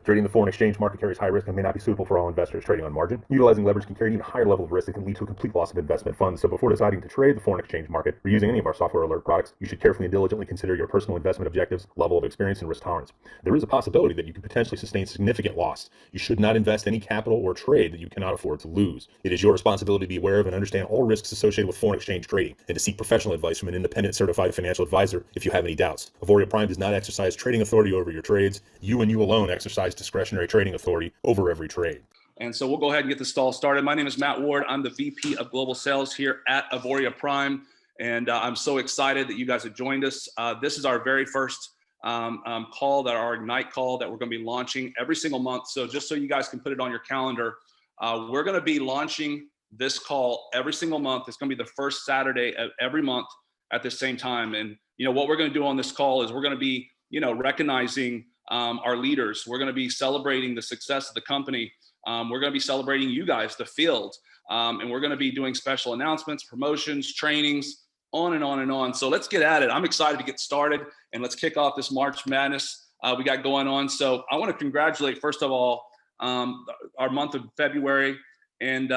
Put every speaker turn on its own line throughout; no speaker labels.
Trading the foreign exchange market carries high risk and may not be suitable for all investors. Trading on margin, utilizing leverage can carry an even higher level of risk that can lead to a complete loss of investment funds. So before deciding to trade the foreign exchange market or using any of our software alert products, you should carefully and diligently consider your personal investment objectives, level of experience, and risk tolerance. There is a possibility that you could potentially sustain significant loss. You should not invest any capital or trade that you cannot afford to lose. It is your responsibility to be aware of and understand all risks associated with foreign exchange trading and to seek professional advice from an independent certified financial advisor if you have any doubts. Auvoria Prime does not exercise trading authority over your trades. You and you alone exercise discretionary trading authority over every trade.
And so we'll go ahead and get this stall started. My name is Matt Ward. I'm the VP of Global Sales here at Auvoria Prime. And I'm so excited that you guys have joined us. This is our very first call, our Ignite call that we're going to be launching every single month. So just so you guys can put it on your calendar, we're going to be launching this call every single month. It's going to be the first Saturday of every month at the same time. And, you know, what we're going to do on this call is we're going to be, you know, recognizing our leaders. We're going to be celebrating the success of the company. We're going to be celebrating you guys, the field. And we're going to be doing special announcements, promotions, trainings, on and on and on. So let's get at it. I'm excited to get started and let's kick off this March Madness we got going on. So I want to congratulate, first of all, our month of February and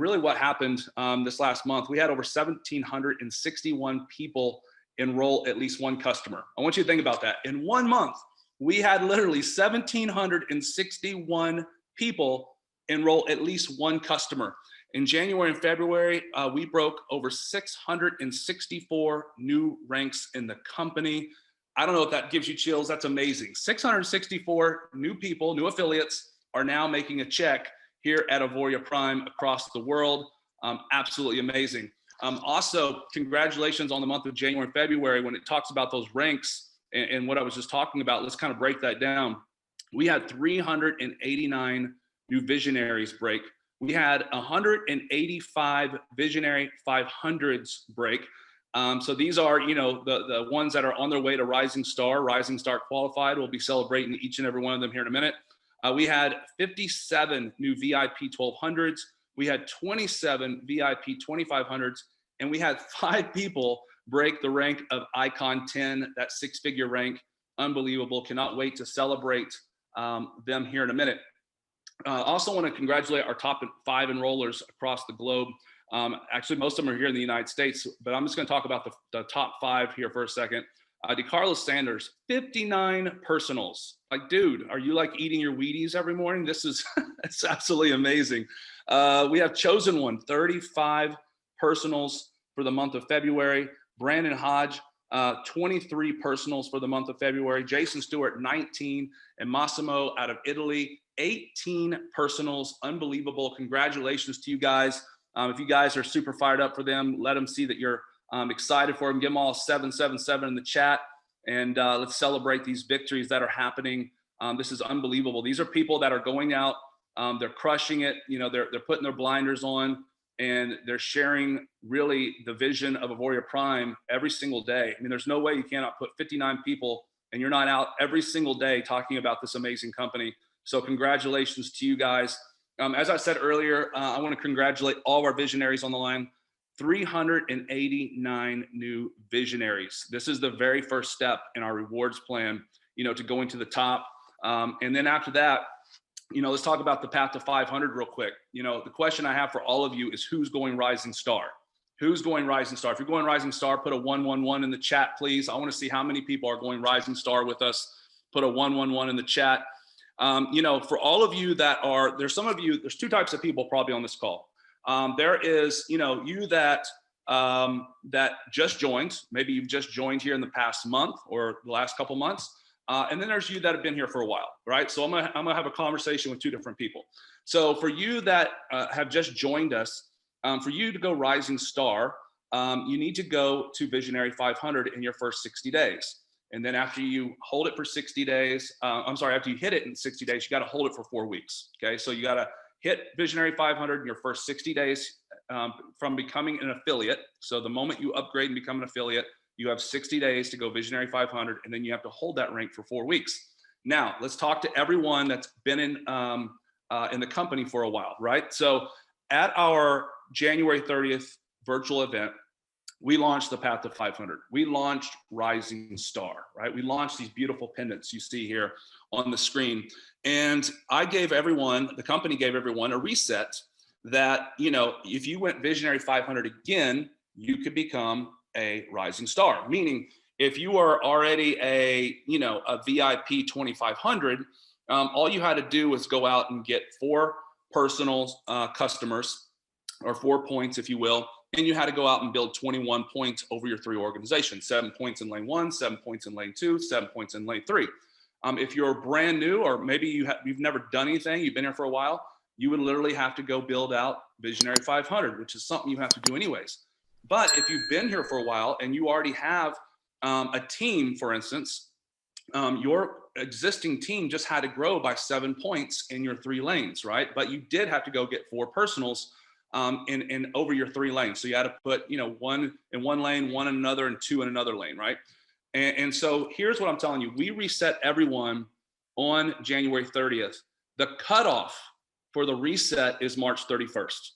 really what happened this last month. We had over 1,761 people enroll at least one customer. I want you to think about that. In 1 month, we had literally 1,761 people enroll at least one customer. In January and February, we broke over 664 new ranks in the company. I don't know if that gives you chills. That's amazing. 664 new people, new affiliates are now making a check here at Auvoria Prime across the world. Absolutely amazing. Also, congratulations on the month of January and February when it talks about those ranks and what I was just talking about. Let's kind of break that down. We had 389 new visionaries break. We had 185 visionary 500s break. So these are, you know, the ones that are on their way to Rising Star qualified. We'll be celebrating each and every one of them here in a minute. We had 57 new VIP 1200s. We had 27 VIP 2500s, and we had 5 people break the rank of Icon 10, that 6-figure rank. Unbelievable. Cannot wait to celebrate them here in a minute. Also want to congratulate our top 5 enrollers across the globe. Actually, most of them are here in the United States, but I'm just going to talk about the top 5 here for a second. DeCarlos Sanders, 59 personals. Like, dude, are you like eating your Wheaties every morning? This is it's absolutely amazing. We have Chosen One, 35 personals for the month of February. Brandon Hodge, 23 personals for the month of February. Jason Stewart, 19. And Massimo out of Italy, 18 personals. Unbelievable. Congratulations to you guys. If you guys are super fired up for them, let them see that you're excited for them. Give them all a 777 in the chat. And let's celebrate these victories that are happening. This is unbelievable. These are people that are going out. They're crushing it. You know, they're putting their blinders on. And they're sharing really the vision of Auvoria Prime every single day. I mean, there's no way you cannot put 59 people and you're not out every single day talking about this amazing company. So congratulations to you guys. As I said earlier, I want to congratulate all of our visionaries on the line. 389 new visionaries. This is the very first step in our rewards plan, you know, to going to the top. And then after that, you know, let's talk about the path to 500 real quick. You know, the question I have for all of you is who's going Rising Star? Who's going Rising Star? If you're going Rising Star, put a 111 in the chat, please. I want to see how many people are going Rising Star with us. Put a 111 in the chat. You know, for all of you that are, there's some of you, there's 2 types of people probably on this call. There is, you know, you that just joined, maybe you've just joined here in the past month or the last couple months. And then there's you that have been here for a while, right? So I'm gonna have a conversation with 2 different people. So for you that have just joined us, for you to go Rising Star, you need to go to Visionary 500 in your first 60 days. And then after you hold it for 60 days, after you hit it in 60 days, you got to hold it for 4 weeks. Okay. So you got to hit Visionary 500 in your first 60 days from becoming an affiliate. So the moment you upgrade and become an affiliate, you have 60 days to go Visionary 500, and then you have to hold that rank for 4 weeks. Now, let's talk to everyone that's been in the company for a while, right? So at our January 30th virtual event, we launched the Path to 500. We launched Rising Star, right? We launched these beautiful pendants you see here on the screen. And I gave everyone, the company gave everyone a reset that, you know, if you went Visionary 500 again, you could become a Rising Star. Meaning, if you are already a, you know, a VIP 2500, all you had to do was go out and get 4 personal customers, or 4 points, if you will, and you had to go out and build 21 points over your 3 organizations, 7 points in lane 1, 7 points in lane 2, 7 points in lane 3. If you're brand new, or maybe you've never done anything, you've been here for a while, you would literally have to go build out Visionary 500, which is something you have to do anyways. But if you've been here for a while and you already have a team, for instance, your existing team just had to grow by 7 points in your 3 lanes, right? But you did have to go get 4 personals in over your 3 lanes. So you had to put, you know, 1 in one lane, 1 in another, and 2 in another lane, right? And so here's what I'm telling you. We reset everyone on January 30th. The cutoff for the reset is March 31st.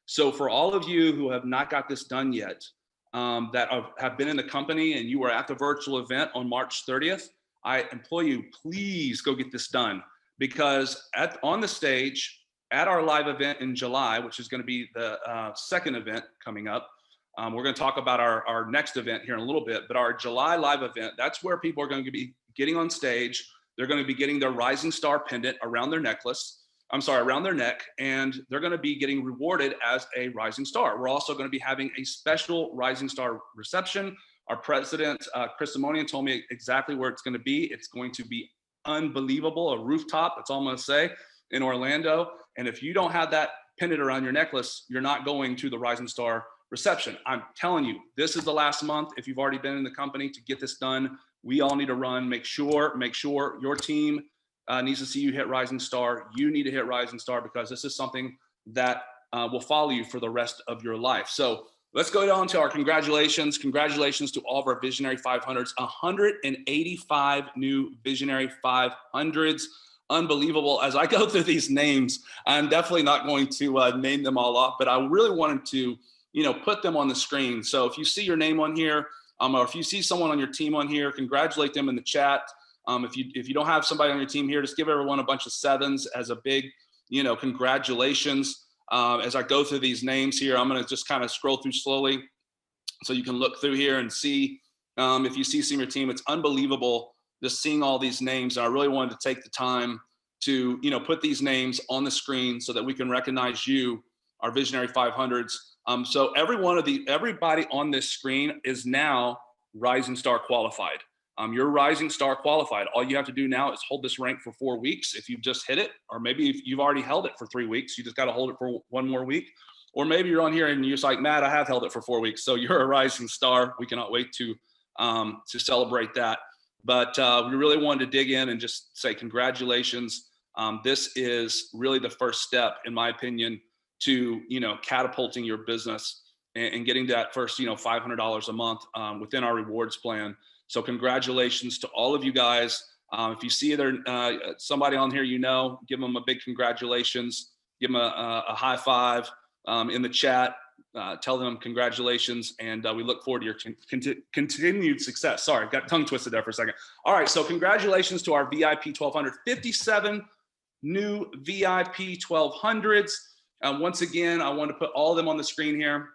So for all of you who have not got this done yet, that have been in the company and you were at the virtual event on March 30th, I implore you, please go get this done, because on the stage at our live event in July, which is going to be the second event coming up, we're going to talk about our next event here in a little bit, but our July live event, that's where people are going to be getting on stage. They're going to be getting their Rising Star pendant around their around their neck, and they're going to be getting rewarded as a Rising Star. We're also going to be having a special Rising Star reception. Our president, Chris Simonian, told me exactly where it's going to be. It's going to be unbelievable, a rooftop, that's all I'm going to say, in Orlando. And if you don't have that pendant around your necklace, you're not going to the Rising Star reception. I'm telling you, this is the last month, if you've already been in the company, to get this done. We all need to run. Make sure your team needs to see you hit Rising Star. You need to hit Rising Star, because this is something that will follow you for the rest of your life. So let's go down to our congratulations. Congratulations to all of our Visionary 500s, 185 new Visionary 500s. Unbelievable. As I go through these names, I'm definitely not going to name them all off, but I really wanted to, you know, put them on the screen. So if you see your name on here, or if you see someone on your team on here, congratulate them in the chat. If you don't have somebody on your team here, just give everyone a bunch of 7s as a big, you know, congratulations. As I go through these names here, I'm going to just kind of scroll through slowly so you can look through here and see if you see some of your team. It's unbelievable just seeing all these names. And I really wanted to take the time to, you know, put these names on the screen so that we can recognize you, our Visionary 500s. So everybody on this screen is now Rising Star qualified. You're Rising Star qualified. All you have to do now is hold this rank for 4 weeks if you've just hit it, or maybe if you've already held it for 3 weeks, you just got to hold it for 1 more week. Or maybe you're on here and you're just like, Matt, I have held it for 4 weeks. So you're a Rising Star. We cannot wait to celebrate that. But we really wanted to dig in and just say congratulations. This is really the first step, in my opinion, to, you know, catapulting your business and getting that first, you know, $500 a month within our rewards plan. So congratulations to all of you guys. If you see somebody on here, you know, give them a big congratulations. Give them a high five in the chat. Tell them congratulations, and we look forward to your continued success. Sorry, got tongue twisted there for a second. All right, so congratulations to our VIP 1200, 57 new VIP 1200s. Once again, I want to put all of them on the screen here.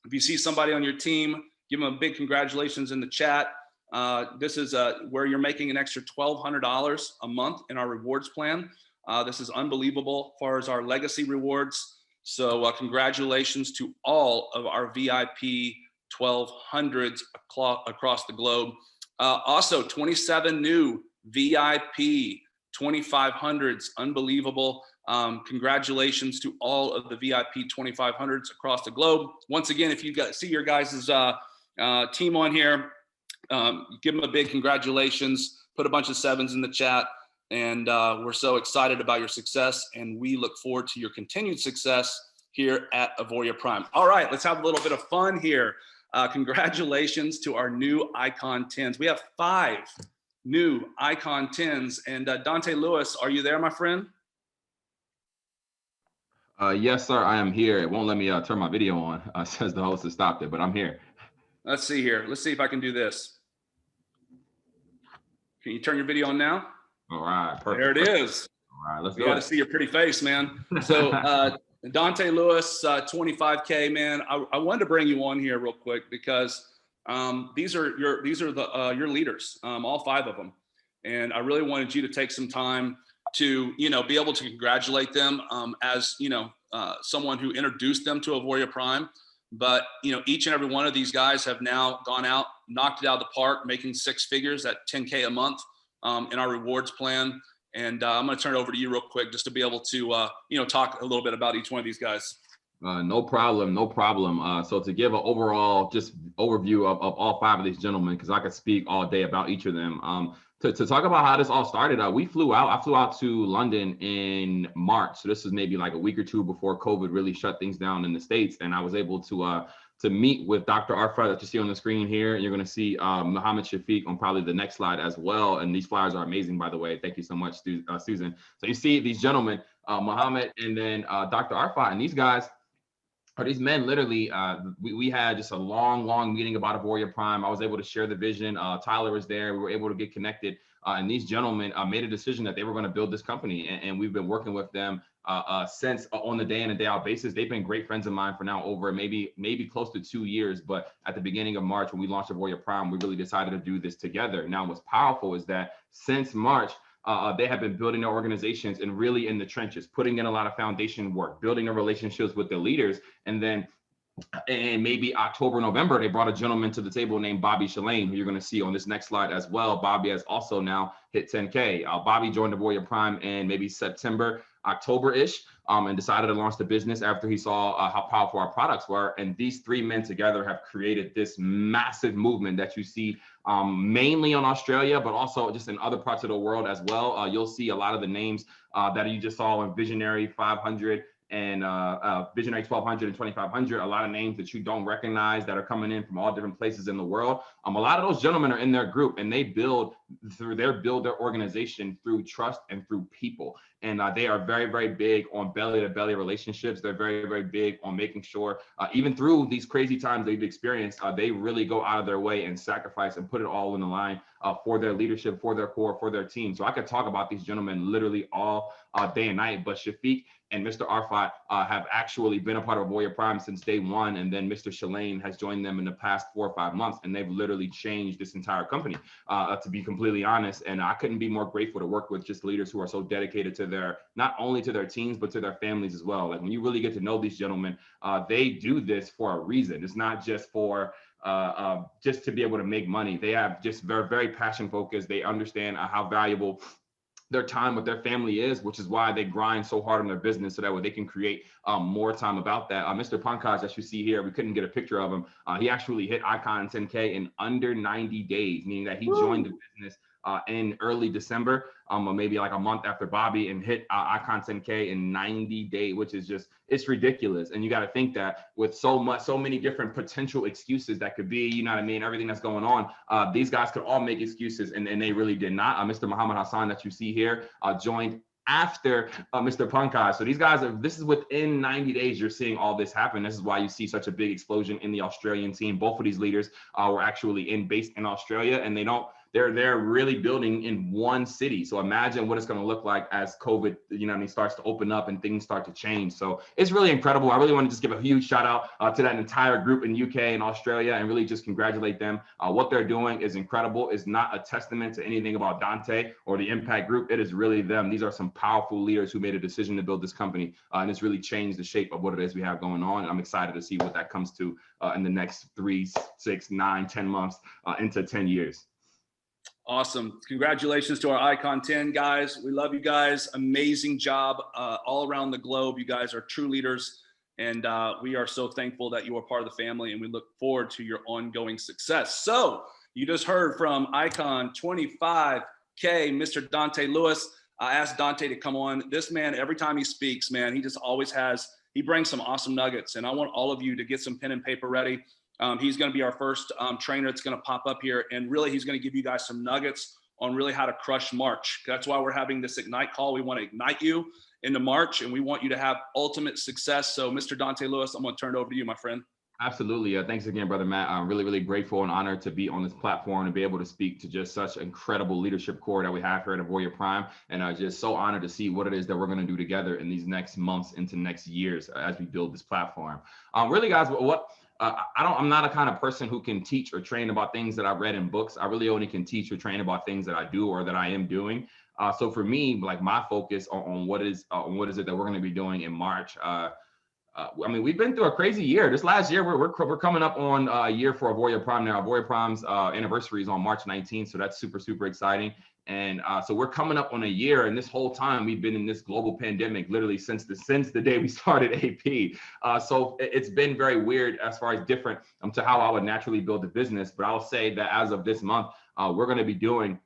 If you see somebody on your team, give them a big congratulations in the chat. This is where you're making an extra $1,200 a month in our rewards plan. This is unbelievable as far as our legacy rewards. So congratulations to all of our VIP 1200s across the globe. Also 27 new VIP 2500s, unbelievable. Congratulations to all of the VIP 2500s across the globe. Once again, if you see your guys' team on here, give them a big congratulations, put a bunch of 7s in the chat, and we're so excited about your success, and we look forward to your continued success here at Auvoria Prime. All right, let's have a little bit of fun here. Congratulations to our new Icon 10s. We have 5 new Icon 10s, and Dante Lewis, are you there, my friend?
Yes, sir, I am here. It won't let me turn my video on. Says the host has stopped it, but I'm here.
Let's see here. Let's see if I can do this. Can you turn your video on now?
All right, perfect.
There it is.
All right, let's
We
do
got to
it.
see your pretty face, man. So Dante Lewis, 25K, man. I wanted to bring you on here real quick because these are your leaders, all 5 of them, and I really wanted you to take some time to be able to congratulate them as someone who introduced them to Auvoria Prime. But each and every one of these guys have now gone out, knocked it out of the park, making 6 figures at 10K a month in our rewards plan. And I'm going to turn it over to you real quick just to be able to, talk a little bit about each one of these guys.
No problem, no problem. So to give an overall just overview of all 5 of these gentlemen, because I could speak all day about each of them. To talk about how this all started, I flew out to London in March. So this was maybe like a week or 2 before COVID really shut things down in the States. And I was able to meet with Dr. Arfa that you see on the screen here. And you're going to see Mohammed Shafiq on probably the next slide as well. And these flyers are amazing, by the way. Thank you so much, Susan. So you see these gentlemen, Mohammed and then Dr. Arfa, and these guys, or these men literally, we had just a long meeting about Auvoria Prime. I was able to share the vision. Tyler was there. We were able to get connected. And these gentlemen made a decision that they were going to build this company. And we've been working with them since on the day in and day out basis. They've been great friends of mine for now over maybe close to 2 years. But at the beginning of March, when we launched Auvoria Prime, we really decided to do this together. Now, what's powerful is that since March, they have been building their organizations and really in the trenches, putting in a lot of foundation work, building their relationships with the leaders. And then in maybe October, November, they brought a gentleman to the table named Bobby Shalane, who you're going to see on this next slide as well. Bobby has also now hit 10K. Bobby joined Auvoria Prime in maybe September, October-ish, and decided to launch the business after he saw how powerful our products were. And these 3 men together have created this massive movement that you see mainly on Australia, but also just in other parts of the world as well. You'll see a lot of the names that you just saw in Visionary 500 and Visionary 1200 and 2500, a lot of names that you don't recognize that are coming in from all different places in the world. A lot of those gentlemen are in their group, and they build their organization through trust and through people. And they are very, very big on belly-to-belly relationships. They're very, very big on making sure, even through these crazy times they've experienced, they really go out of their way and sacrifice and put it all in the line for their leadership, for their core, for their team. So I could talk about these gentlemen literally all day and night, but Shafiq and Mr. Arfat have actually been a part of Auvoria Prime since day 1. And then Mr. Shalane has joined them in the past 4 or 5 months. And they've literally changed this entire company, to be completely honest. And I couldn't be more grateful to work with just leaders who are so dedicated to not only to their teams, but to their families as well. Like when you really get to know these gentlemen, they do this for a reason. It's not just for just to be able to make money. They have just very, very passion focused. They understand how valuable their time with their family is, which is why they grind so hard on their business so that way they can create more time about that. Mr. Pankaj, as you see here, we couldn't get a picture of him. He actually hit Icon 10K in under 90 days, meaning that he joined the business in early December, or maybe like a month after Bobby, and hit Icon 10K in 90 days, which is just, it's ridiculous. And you got to think that with so many different potential excuses that could be, you know what I mean, everything that's going on, these guys could all make excuses, and they really did not. Mr. Muhammad Hassan that you see here joined after Mr. Pankaj. So these guys this is within 90 days, you're seeing all this happen. This is why you see such a big explosion in the Australian team. Both of these leaders were actually based in Australia, and they're really building in one city. So imagine what it's going to look like as COVID, starts to open up and things start to change. So it's really incredible. I really want to just give a huge shout out to that entire group in UK and Australia, and really just congratulate them. What they're doing is incredible. It's not a testament to anything about Dante or the Impact Group. It is really them. These are some powerful leaders who made a decision to build this company, and it's really changed the shape of what it is we have going on. And I'm excited to see what that comes to in the next 3, 6, 9, 10 months into 10 years.
Awesome. Congratulations to our Icon 10 guys. We love you guys. Amazing job all around the globe. You guys are true leaders, and we are so thankful that you are part of the family, and we look forward to your ongoing success. So you just heard from Icon 25K, Mr. Dante Lewis. I asked Dante to come on. This man, every time he speaks, man, he just always he brings some awesome nuggets, and I want all of you to get some pen and paper ready. He's going to be our first trainer that's going to pop up here, and really he's going to give you guys some nuggets on really how to crush March. That's why we're having this Ignite call. We want to ignite you into March, and we want you to have ultimate success. So Mr. Dante Lewis, I'm going to turn it over to you, my friend.
Absolutely. Thanks again, Brother Matt. I'm really, really grateful and honored to be on this platform and be able to speak to just such incredible leadership core that we have here at Auvoria Prime. And just so honored to see what it is that we're going to do together in these next months into next years as we build this platform. Really, guys, I'm not a kind of person who can teach or train about things that I've read in books. I really only can teach or train about things that I do or that I am doing. So for me, like my focus on what is it that we're going to be doing in March. I mean, we've been through a crazy year. This last year, we're coming up on a year for Auvoria Prime now. Auvoria Prime's anniversary is on March 19th, so that's super, super exciting. And so we're coming up on a year, and this whole time we've been in this global pandemic, literally since the day we started AP. So it's been very weird as far as different to how I would naturally build a business. But I'll say that as of this month, we're going to be doing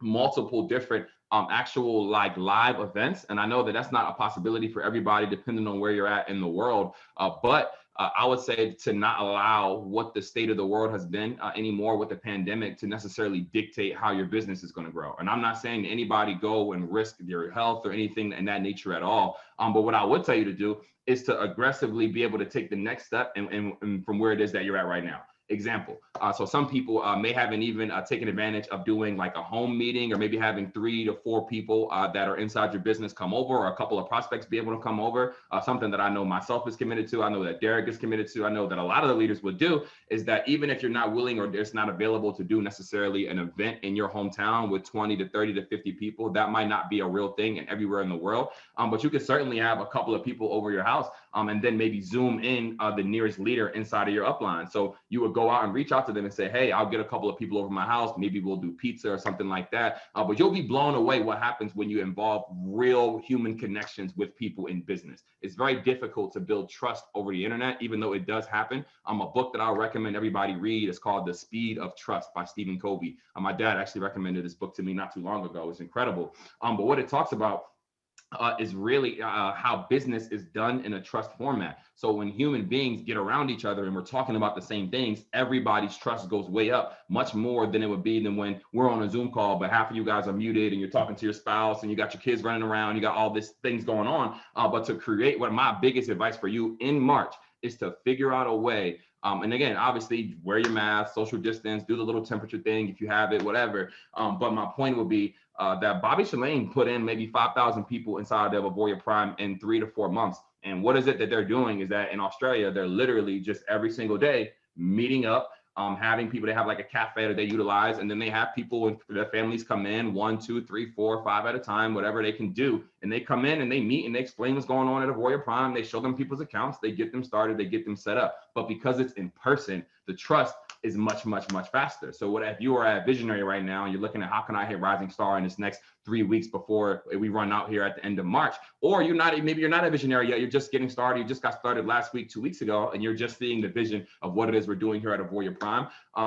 multiple different actual like live events. And I know that that's not a possibility for everybody, depending on where you're at in the world. But I would say to not allow what the state of the world has been anymore with the pandemic to necessarily dictate how your business is going to grow. And I'm not saying anybody go and risk your health or anything in that nature at all. But what I would tell you to do is to aggressively be able to take the next step and from where it is that you're at right now. Example. So some people may haven't even taken advantage of doing like a home meeting, or maybe having 3 to 4 people that are inside your business come over, or a couple of prospects be able to come over. Something that I know myself is committed to. I know that Derek is committed to. I know that a lot of the leaders would do is that even if you're not willing or it's not available to do necessarily an event in your hometown with 20 to 30 to 50 people, that might not be a real thing and everywhere in the world. But you could certainly have a couple of people over your house and then maybe zoom in the nearest leader inside of your upline. So you would go out and reach out to them and say, hey, I'll get a couple of people over my house. Maybe we'll do pizza or something like that. But you'll be blown away what happens when you involve real human connections with people in business. It's very difficult to build trust over the internet, even though it does happen. A book that I'll recommend everybody read is called The Speed of Trust by Stephen Covey. My dad actually recommended this book to me not too long ago. It's incredible. But what it talks about is really how business is done in a trust format. So when human beings get around each other and we're talking about the same things, everybody's trust goes way up, much more than it would be than when we're on a Zoom call, but half of you guys are muted and you're talking to your spouse and you got your kids running around, you got all these things going on. But to create, what my biggest advice for you in March is to figure out a way. And again, obviously wear your mask, social distance, do the little temperature thing if you have it, whatever. But my point would be that Bobby Shalane put in maybe 5,000 people inside of Auvoria Prime in 3 to 4 months. And what is it that they're doing is that in Australia, they're literally just every single day meeting up, having people, they have like a cafe that they utilize, and then they have people and their families come in 1, 2, 3, 4, 5 at a time, whatever they can do. And they come in and they meet and they explain what's going on at Auvoria Prime. They show them people's accounts, they get them started, they get them set up. But because it's in person, the trust is much, much, much faster. So what if you are a visionary right now and you're looking at how can I hit Rising Star in this next 3 weeks before we run out here at the end of March, or maybe you're not a visionary yet, you're just getting started, you just got started last week, 2 weeks ago, and you're just seeing the vision of what it is we're doing here at Auvoria Prime.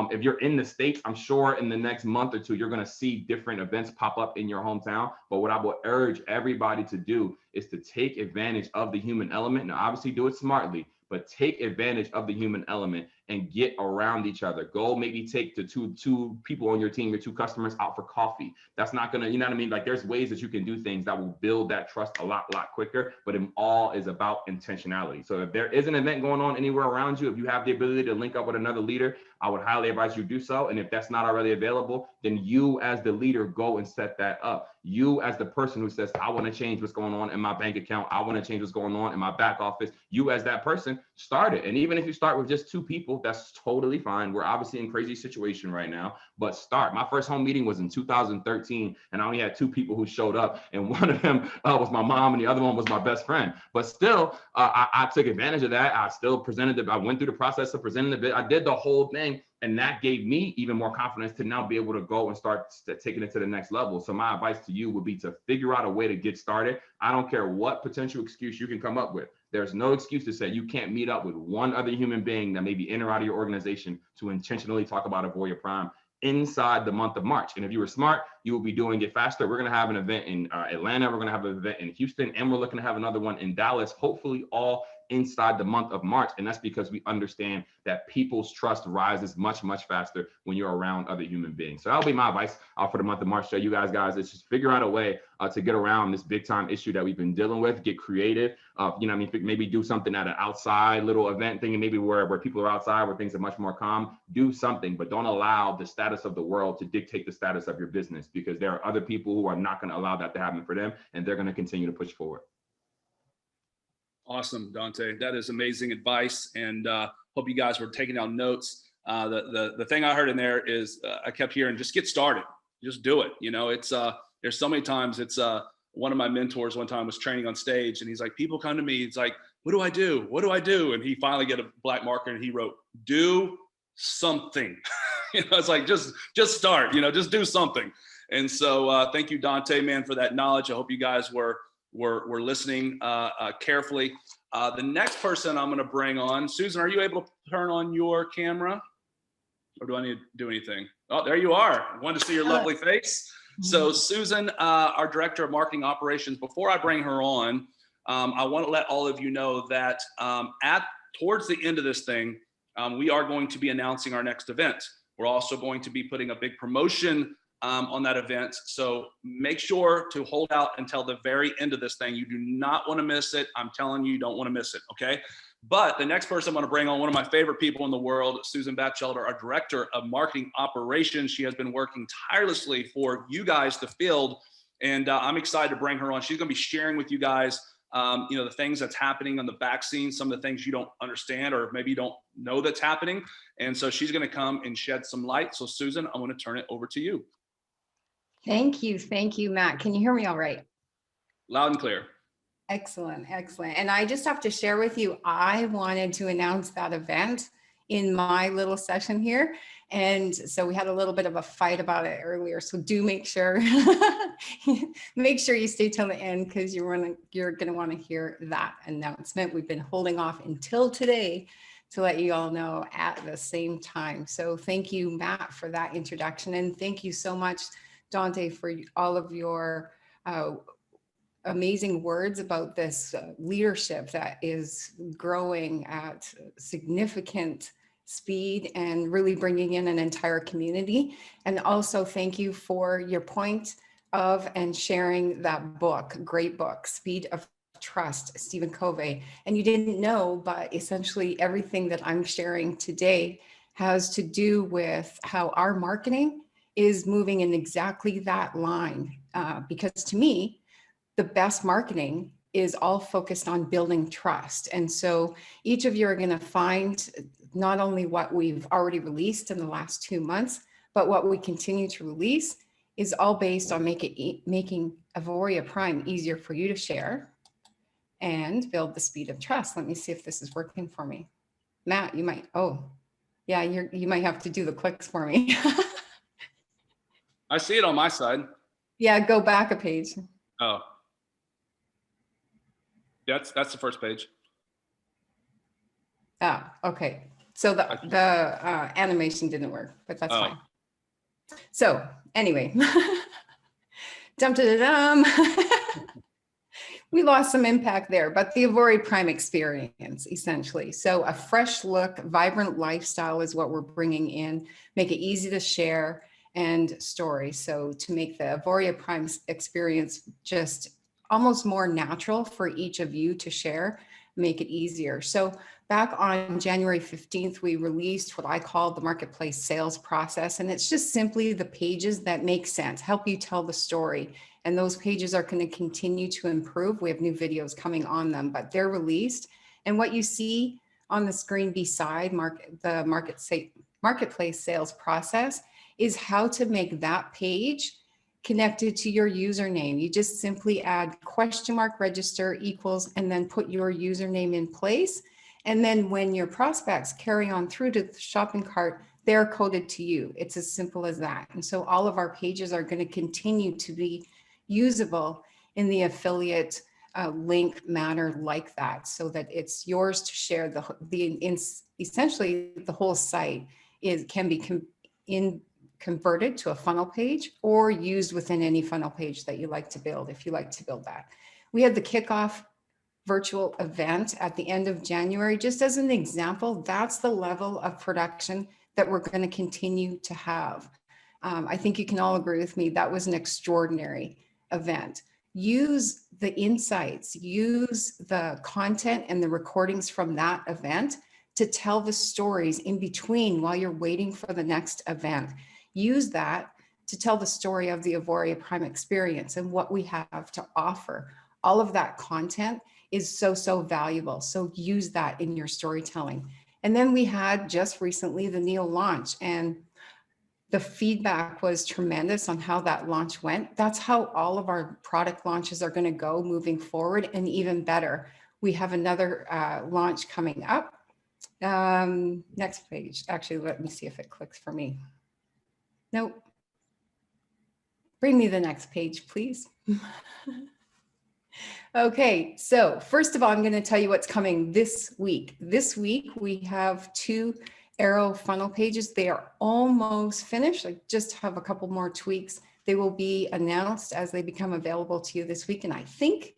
If you're in the States, I'm sure in the next month or two, you're gonna see different events pop up in your hometown. But what I would urge everybody to do is to take advantage of the human element. Now, obviously do it smartly, but take advantage of the human element and get around each other. Go maybe take the two people on your team, your 2 customers out for coffee. That's not gonna, you know what I mean? Like there's ways that you can do things that will build that trust a lot quicker, but it all is about intentionality. So if there is an event going on anywhere around you, if you have the ability to link up with another leader, I would highly advise you do so. And if that's not already available, then you as the leader, go and set that up. You as the person who says, I wanna change what's going on in my bank account, I wanna change what's going on in my back office, you as that person, start it. And even if you start with just 2 people, that's totally fine. We're obviously in a crazy situation right now, but start. My first home meeting was in 2013, and I only had 2 people who showed up, and one of them was my mom, and the other one was my best friend. But still, I took advantage of that. I still presented I went through the process of presenting the bit. I did the whole thing, and that gave me even more confidence to now be able to go and start taking it to the next level. So my advice to you would be to figure out a way to get started. I don't care what potential excuse you can come up with. There's no excuse to say you can't meet up with one other human being that may be in or out of your organization to intentionally talk about Auvoria Prime inside the month of March. And if you were smart, you will be doing it faster. We're going to have an event in Atlanta. We're going to have an event in Houston, and we're looking to have another one in Dallas, hopefully all inside the month of March. And that's because we understand that people's trust rises much, much faster when you're around other human beings. So that'll be my advice for the month of March. So you guys, is just figure out a way to get around this big time issue that we've been dealing with, get creative, maybe do something at an outside little event thing, and maybe where people are outside, where things are much more calm, do something, but don't allow the status of the world to dictate the status of your business, because there are other people who are not going to allow that to happen for them, and they're going to continue to push forward.
Awesome, Dante. That is amazing advice, and hope you guys were taking down notes. The thing I heard in there is I kept hearing, just get started, just do it. It's there's so many times. It's one of my mentors one time was training on stage, and he's like, people come to me, it's like, what do I do? What do I do? And he finally get a black marker and he wrote, do something. It's like, just start, just do something. And so thank you, Dante, man, for that knowledge. I hope you guys were listening carefully. The next person I'm going to bring on, Susan, are you able to turn on your camera, or do I need to do anything? Oh, there you are. I wanted to see your lovely face. So Susan, our Director of Marketing Operations, before I bring her on, I want to let all of you know that towards the end of this thing, we are going to be announcing our next event. We're also going to be putting a big promotion on that event. So make sure to hold out until the very end of this thing. You do not want to miss it. I'm telling you, you don't want to miss it, okay? But the next person I'm going to bring on, one of my favorite people in the world, Susan Batchelder, our Director of Marketing Operations. She has been working tirelessly for you guys, the field, and I'm excited to bring her on. She's going to be sharing with you guys the things that's happening on the back scenes, some of the things you don't understand or maybe you don't know that's happening. And so she's going to come and shed some light. So Susan, I'm going to turn it over to you.
Thank you, Matt. Can you hear me all right?
Loud and clear.
Excellent. And I just have to share with you, I wanted to announce that event in my little session here. And so we had a little bit of a fight about it earlier. So do make sure, you stay till the end, because you're going to want to hear that announcement. We've been holding off until today to let you all know at the same time. So thank you, Matt, for that introduction. And thank you so much, Dante, for all of your amazing words about this leadership that is growing at significant speed and really bringing in an entire community. And also thank you for your point of and sharing that book, great book, Speed of Trust, Stephen Covey. And you didn't know, but essentially everything that I'm sharing today has to do with how our marketing is moving in exactly that line. Because to me, the best marketing is all focused on building trust. And so each of you are going to find not only what we've already released in the last 2 months, but what we continue to release is all based on making Auvoria Prime easier for you to share and build the speed of trust. Let me see if this is working for me. Matt, you might have to do the clicks for me.
I see it on my side.
Yeah, go back a page.
Oh. That's the first page.
Ah, okay. So the animation didn't work, but that's fine. So anyway, we lost some impact there, but the Auvoria Prime experience, essentially. So a fresh look, vibrant lifestyle is what we're bringing in, make it easy to share and story. So to make the Auvoria Prime experience just almost more natural for each of you to share, make it easier. So back on January 15th, we released what I call the marketplace sales process. And it's just simply the pages that make sense, help you tell the story. And those pages are going to continue to improve. We have new videos coming on them, but they're released. And what you see on the screen beside the marketplace sales process is how to make that page connected to your username. You just simply add !register equals, and then put your username in place. And then when your prospects carry on through to the shopping cart, they're coded to you. It's as simple as that. And so all of our pages are going to continue to be usable in the affiliate link manner like that, so that it's yours to share. Essentially the whole site can be converted to a funnel page or used within any funnel page that you like to build, if you like to build that. We had the Kickoff virtual event at the end of January. Just as an example, that's the level of production that we're going to continue to have. I think you can all agree with me, that was an extraordinary event. Use the insights, use the content and the recordings from that event to tell the stories in between while you're waiting for the next event. Use that to tell the story of the Auvoria Prime experience and what we have to offer. All of that content is so valuable. So use that in your storytelling. And then we had just recently the Neo launch, and the feedback was tremendous on how that launch went. That's how all of our product launches are going to go moving forward, and even better. We have another launch coming up. Next page. Actually, let me see if it clicks for me. Nope. Bring me the next page, please. Okay, so first of all, I'm going to tell you what's coming this week. This week, we have 2 Arrow funnel pages. They are almost finished. I just have a couple more tweaks. They will be announced as they become available to you this week. And I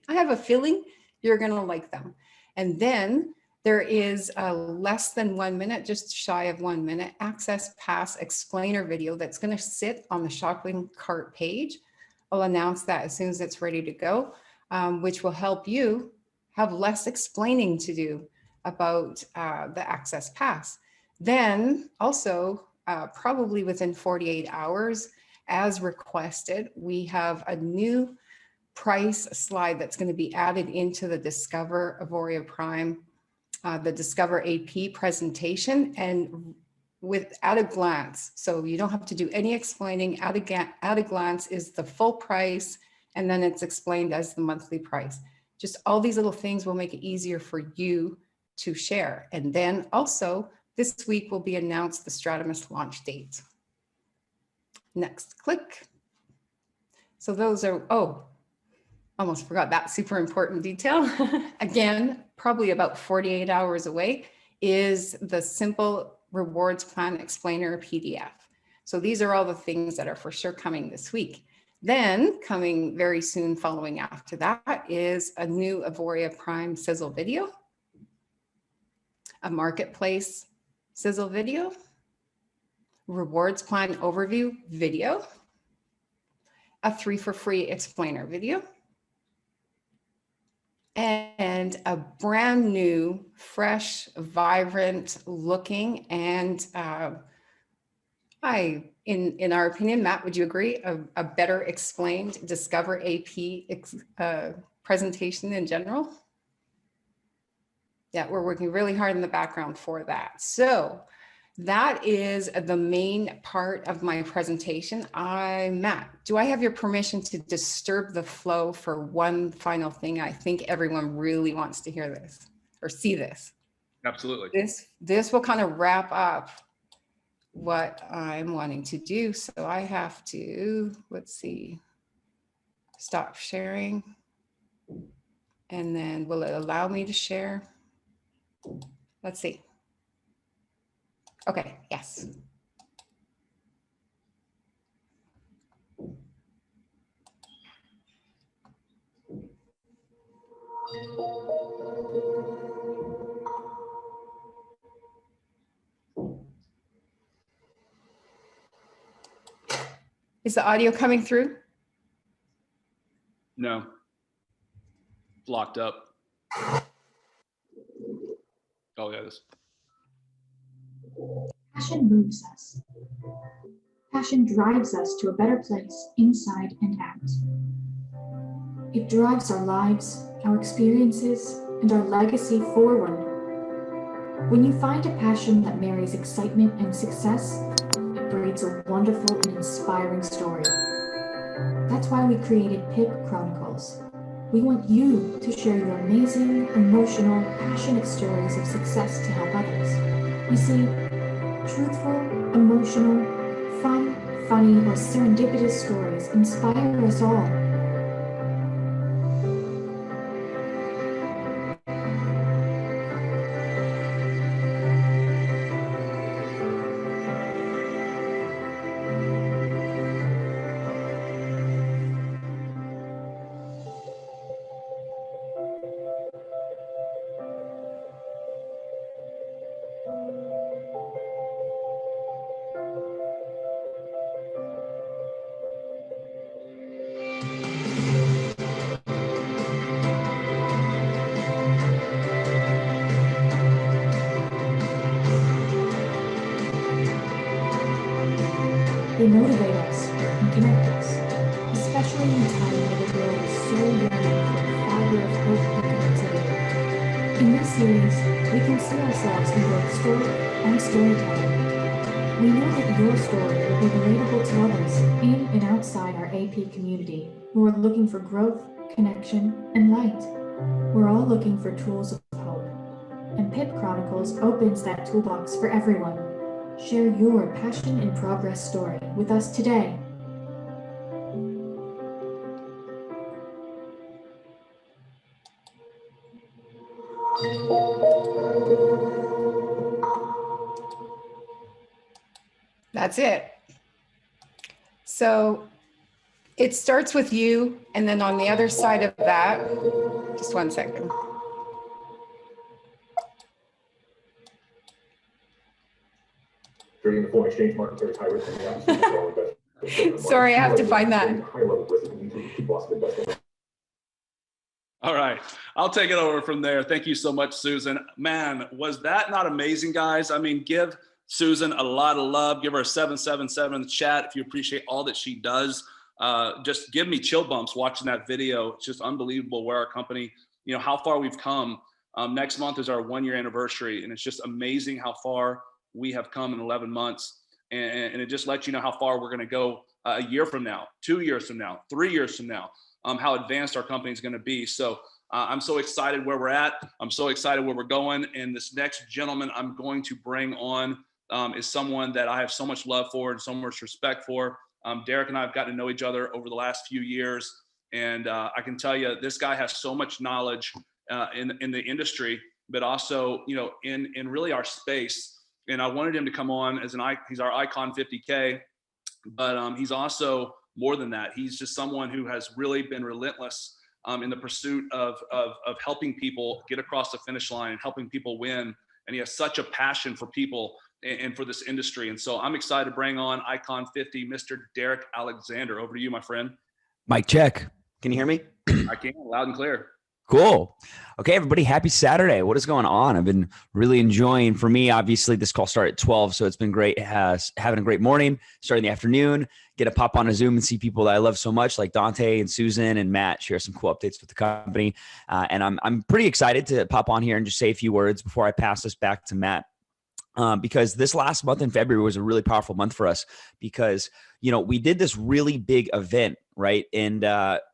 have a feeling you're going to like them. And then there is a less than 1 minute, just shy of 1 minute, Access Pass explainer video that's going to sit on the shopping cart page. I'll announce that as soon as it's ready to go, which will help you have less explaining to do about the Access Pass. Then also, probably within 48 hours, as requested, we have a new price slide that's going to be added into the Discover Auvoria Prime, the Discover AP presentation, and at a glance. So you don't have to do any explaining. At a glance is the full price, and then it's explained as the monthly price. Just all these little things will make it easier for you to share. And then also, this week will be announced the Stratamus launch date. Next, click. So those are, almost forgot that super important detail. Again, probably about 48 hours away is the Simple Rewards Plan Explainer PDF. So these are all the things that are for sure coming this week. Then coming very soon following after that is a new Auvoria Prime sizzle video, a marketplace sizzle video, rewards plan overview video, a 3 for free explainer video, and a brand new, fresh, vibrant looking, and in our opinion, Matt, would you agree, a better explained Discover AP presentation in general? Yeah, we're working really hard in the background for that. So that is the main part of my presentation. Matt, do I have your permission to disturb the flow for one final thing? I think everyone really wants to hear this or see this.
Absolutely.
This will kind of wrap up what I'm wanting to do. So I have to, let's see, stop sharing. And then will it allow me to share? Let's see. Okay, yes. Is the audio coming through?
No. Locked up. Oh, yeah, this.
Passion moves us. Passion drives us to a better place inside and out. It drives our lives, our experiences, and our legacy forward. When you find a passion that marries excitement and success, it breeds a wonderful and inspiring story. That's why we created PIP Chronicles. We want you to share your amazing, emotional, passionate stories of success to help others. You see, truthful, emotional, fun, funny, or serendipitous stories inspire us all. They motivate us and connect us, especially in a time where the world is so yearning for a fiber of hope and connectivity. In this series, we can see ourselves in both story and storytelling. We know that your story will be relatable to others in and outside our AP community who are looking for growth, connection, and light. We're all looking for tools of hope, and Pip Chronicles opens that toolbox for everyone. Share your passion and progress story with us today.
That's it. So it starts with you, and then on the other side of that, just one second.
Trading the foreign exchange market carries high risk and may not be suitable for all investors.
Sorry, I have to find that.
High level of risk that can lead to a complete loss of investment.
All right, I'll take it over from there. Thank you so much, Susan. Man, was that not amazing, guys? I mean, give Susan a lot of love. Give her a 777 in the chat if you appreciate all that she does. Just give me chill bumps watching that video. It's just unbelievable where our company, you know, how far we've come. Next month is our 1-year anniversary, and it's just amazing how far we have come in 11 months. And it just lets you know how far we're going to go a year from now, 2 years from now, 3 years from now. How advanced our company is going to be. So I'm so excited where we're at. I'm so excited where we're going. And this next gentleman I'm going to bring on is someone that I have so much love for and so much respect for. Derek and I have gotten to know each other over the last few years. And I can tell you, this guy has so much knowledge in the industry, but also, you know, in really our space. And I wanted him to come on as he's our Icon 50K, but he's also more than that. He's just someone who has really been relentless in the pursuit of helping people get across the finish line and helping people win. And he has such a passion for people and for this industry. And so I'm excited to bring on Icon 50, Mr. Derek Alexander. Over to you, my friend.
Mic check. Can you hear me?
I can, loud and clear.
Cool. Okay, everybody, happy Saturday. What is going on? I've been really enjoying, for me, obviously, this call started at 12, so it's been great having a great morning, starting the afternoon, get to pop on a Zoom and see people that I love so much, like Dante and Susan and Matt, share some cool updates with the company. And I'm pretty excited to pop on here and just say a few words before I pass this back to Matt. Because this last month in February was a really powerful month for us because, you know, we did this really big event, right? And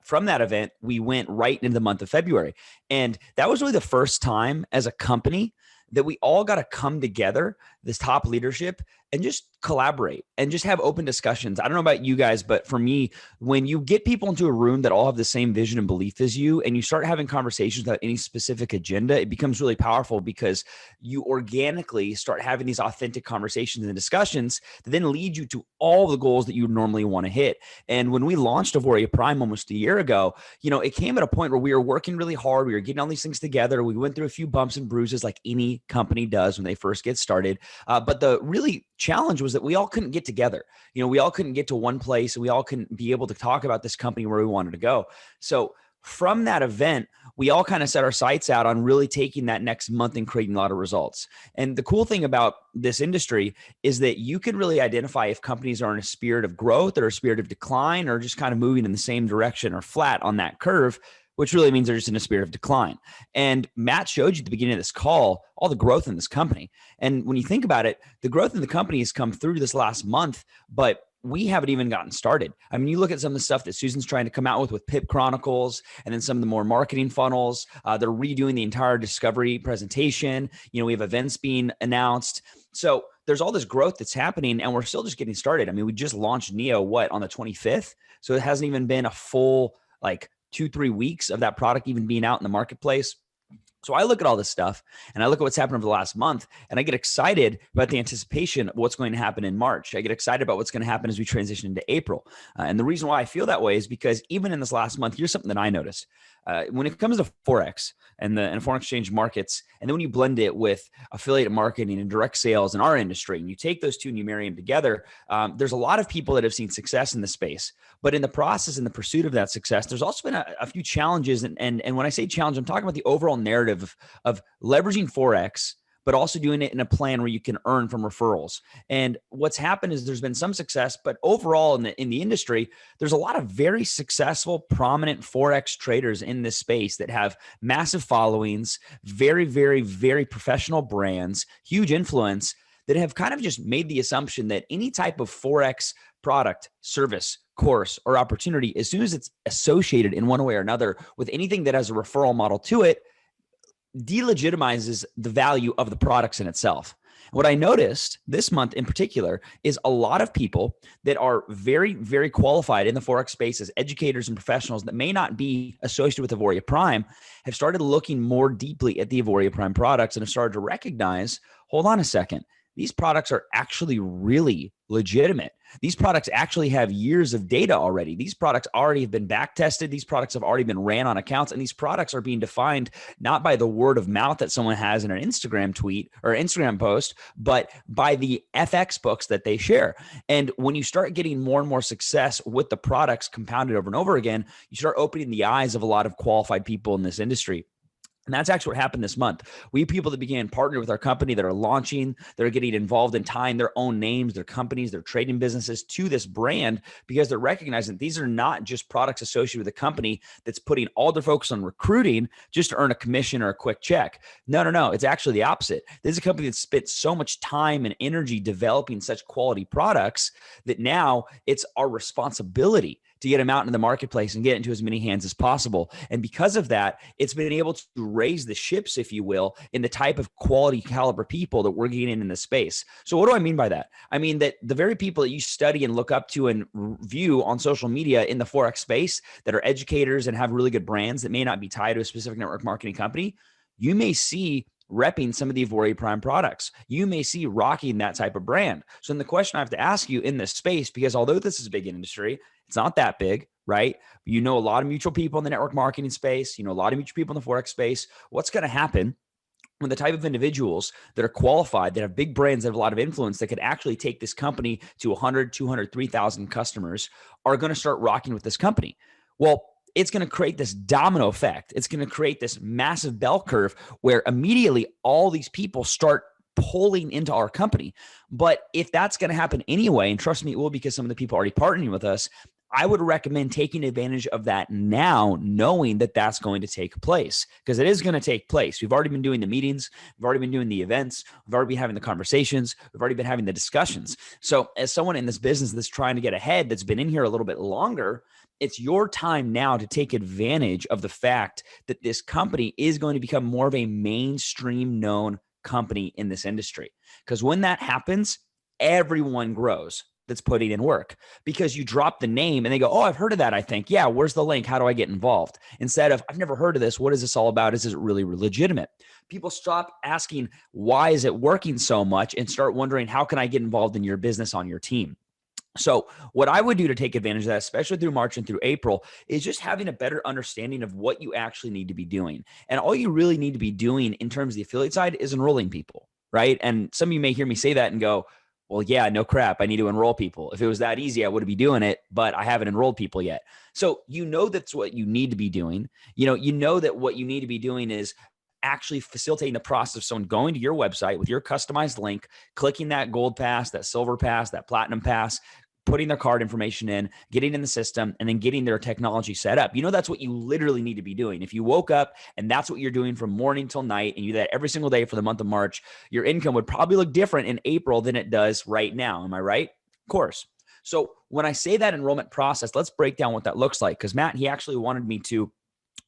from that event, we went right into the month of February. And that was really the first time as a company that we all got to come together, this top leadership, and just collaborate and just have open discussions. I don't know about you guys, but for me, when you get people into a room that all have the same vision and belief as you, and you start having conversations without any specific agenda, it becomes really powerful because you organically start having these authentic conversations and discussions that then lead you to all the goals that you normally want to hit. And when we launched Auvoria Prime almost a year ago, you know, it came at a point where we were working really hard. We were getting all these things together. We went through a few bumps and bruises like any company does when they first get started. But the really challenge was that we all couldn't get together. You know, we all couldn't get to one place and we all couldn't be able to talk about this company where we wanted to go. So from that event, we all kind of set our sights out on really taking that next month and creating a lot of results. And the cool thing about this industry is that you can really identify if companies are in a spirit of growth or a spirit of decline or just kind of moving in the same direction or flat on that curve, which really means they're just in a spirit of decline. And Matt showed you at the beginning of this call, all the growth in this company. And when you think about it, the growth in the company has come through this last month, but we haven't even gotten started. I mean, you look at some of the stuff that Susan's trying to come out with Pip Chronicles, and then some of the more marketing funnels. They're redoing the entire discovery presentation. You know, we have events being announced. So there's all this growth that's happening, and we're still just getting started. I mean, we just launched Neo, on the 25th? So it hasn't even been a full, 2-3 weeks of that product even being out in the marketplace. So I look at all this stuff and I look at what's happened over the last month and I get excited about the anticipation of what's going to happen in March. I get excited about what's going to happen as we transition into April. And the reason why I feel that way is because even in this last month, here's something that I noticed. when it comes to Forex and foreign exchange markets, and then when you blend it with affiliate marketing and direct sales in our industry, and you take those two and you marry them together, there's a lot of people that have seen success in the space. But in the process, in the pursuit of that success, there's also been a few challenges. And when I say challenge, I'm talking about the overall narrative of leveraging Forex, but also doing it in a plan where you can earn from referrals. And what's happened is there's been some success, but overall in the industry, there's a lot of very successful, prominent Forex traders in this space that have massive followings, very, very, very professional brands, huge influence, that have kind of just made the assumption that any type of Forex product, service, course, or opportunity, as soon as it's associated in one way or another with anything that has a referral model to it, delegitimizes the value of the products in itself. What I noticed this month in particular is a lot of people that are very, very qualified in the Forex space as educators and professionals that may not be associated with Auvoria Prime have started looking more deeply at the Auvoria Prime products and have started to recognize, hold on a second, these products are actually really legitimate. These products actually have years of data already. These products already have been back tested. These products have already been ran on accounts, and these products are being defined not by the word of mouth that someone has in an Instagram tweet or Instagram post, but by the FX books that they share. And when you start getting more and more success with the products compounded over and over again, you start opening the eyes of a lot of qualified people in this industry. And that's actually what happened this month. We have people that began partnering with our company that are launching, that are getting involved in tying their own names, their companies, their trading businesses to this brand because they're recognizing that these are not just products associated with a company that's putting all their focus on recruiting just to earn a commission or a quick check. No. It's actually the opposite. This is a company that spent so much time and energy developing such quality products that now it's our responsibility to get them out into the marketplace and get into as many hands as possible. And because of that, it's been able to raise the ships, if you will, in the type of quality caliber people that we're getting in the space. So what do I mean by that? I mean that the very people that you study and look up to and view on social media in the Forex space that are educators and have really good brands that may not be tied to a specific network marketing company, you may see repping some of the Auvoria Prime products. You may see rocking that type of brand. So then the question I have to ask you in this space, because although this is a big industry, it's not that big, right? You know a lot of mutual people in the network marketing space. You know a lot of mutual people in the Forex space. What's going to happen when the type of individuals that are qualified, that have big brands, that have a lot of influence, that could actually take this company to 100, 200, 3,000 customers are going to start rocking with this company? Well, it's going to create this domino effect. It's going to create this massive bell curve where immediately all these people start pulling into our company. But if that's going to happen anyway, and trust me, it will, because some of the people are already partnering with us, I would recommend taking advantage of that now, knowing that that's going to take place, because it is going to take place. We've already been doing the meetings. We've already been doing the events. We've already been having the conversations. We've already been having the discussions. So as someone in this business that's trying to get ahead, that's been in here a little bit longer, it's your time now to take advantage of the fact that this company is going to become more of a mainstream known company in this industry. Because when that happens, everyone grows that's putting in work, because you drop the name and they go, oh, I've heard of that. I think, yeah, where's the link? How do I get involved? Instead of, I've never heard of this. What is this all about? Is it really legitimate? People stop asking, why is it working so much, and start wondering, how can I get involved in your business on your team? So what I would do to take advantage of that, especially through March and through April, is just having a better understanding of what you actually need to be doing. And all you really need to be doing in terms of the affiliate side is enrolling people, right? And some of you may hear me say that and go, well, yeah, no crap. I need to enroll people. If it was that easy, I would be doing it, but I haven't enrolled people yet. So that's what you need to be doing. You know that what you need to be doing is actually facilitating the process of someone going to your website with your customized link, clicking that gold pass, that silver pass, that platinum pass, putting their card information in, getting in the system, and then getting their technology set up. That's what you literally need to be doing. If you woke up and that's what you're doing from morning till night, and you do that every single day for the month of March, your income would probably look different in April than it does right now. Am I right? Of course. So when I say that enrollment process, let's break down what that looks like, because Matt, he actually wanted me to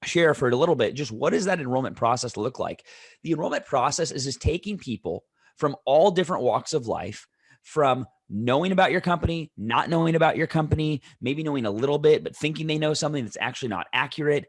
share for it a little bit, just what does that enrollment process look like? The enrollment process is just taking people from all different walks of life, from knowing about your company, not knowing about your company, maybe knowing a little bit, but thinking they know something that's actually not accurate,